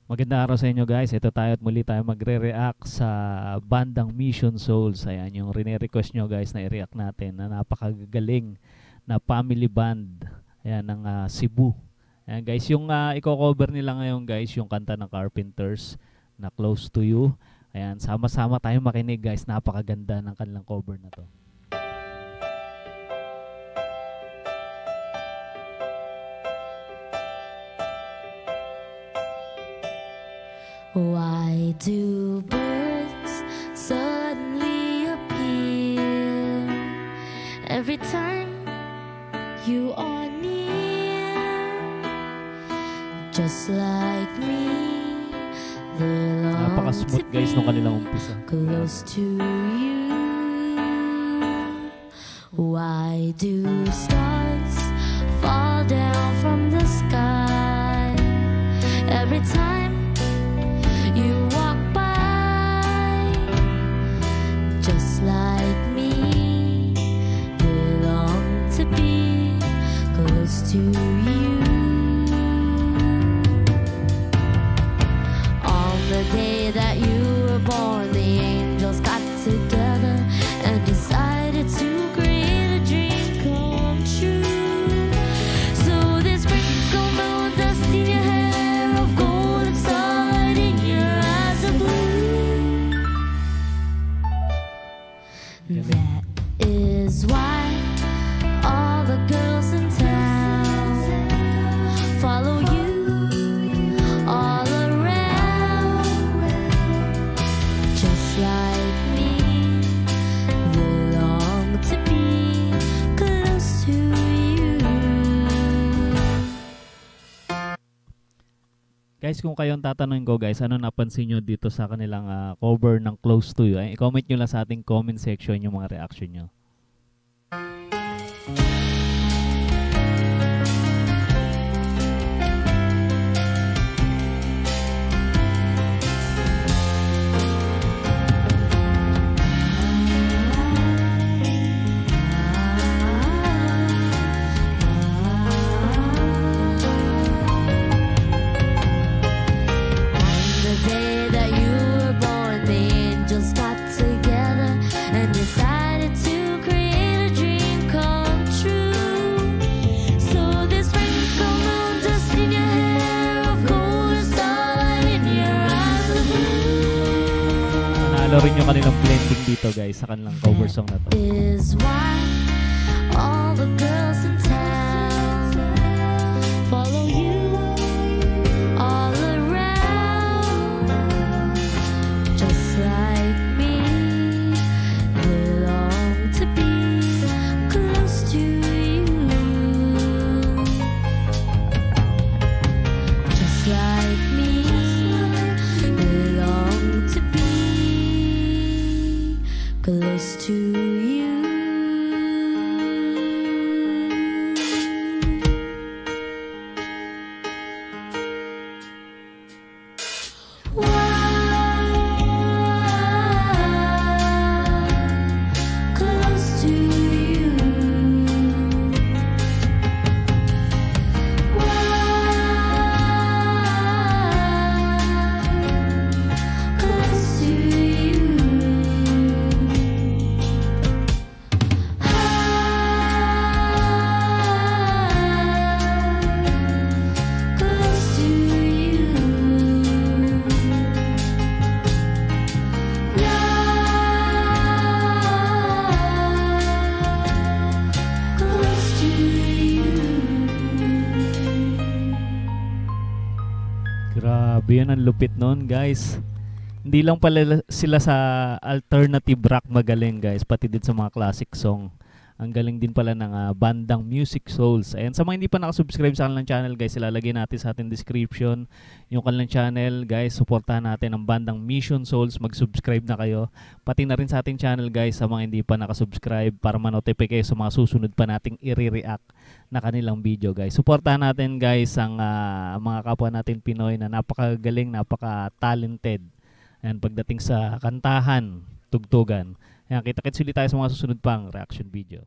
Magandang araw sa inyo guys. Ito tayo at muli tayo magre-react sa bandang Mission Souls. Ayan yung rene-request nyo guys na i-react natin na napakagaling na family band. Ayan ng Cebu. Ayan guys, yung i-cover nila ngayon guys, yung kanta ng Carpenters na Close to You. Ayan, sama-sama tayo makinig guys. Napakaganda ng kanilang cover na to. Why do birds suddenly appear every time you are near? Just like me, they long to guys nung kanilang be umpisa. close to you. Why do stars fall down from the sky every time you walk by? Just like me, they long to be close to you. On the day that you were born, the angels got together and decided to create a dream come true. So this sprinkle moon dust in your hair of gold and starlight in your eyes of blue. That is why all the girls in town follow you all around. Just like me, they long to be close to you. Guys, kung kayong tatanungin ko guys, ano napansin nyo dito sa kanilang cover ng Close to You? Ay, i-comment nyo lang sa ating comment section yung mga reaction nyo. Ano rin yung kanilang blending dito guys sa kanilang cover song na to. Is why all the girls in town follow you all around. Just like me, they long to be close to you. Just like me, they long to be close to you. Close to you. Close to you. Grabe yan, ang lupit nun guys. Hindi lang pala sila sa alternative rock magaling guys, pati din sa mga classic song. Ang galing din pala ng bandang Music Souls. Ayan, sa mga hindi pa nakasubscribe sa kanilang channel guys, ilalagay natin sa ating description yung kanilang channel guys. Suportahan natin ang bandang Mission Souls. Mag-subscribe na kayo. Pati na rin sa ating channel guys, sa mga hindi pa nakasubscribe, para ma-notify kayo sa mga susunod pa nating i-react na kanilang video guys. Suportahan natin guys ang mga kapwa natin Pinoy na napakagaling, napaka-talented. Ayan, pagdating sa kantahan, tugtugan. Ayan, kita-kits ulit tayo sa mga susunod pang reaction video.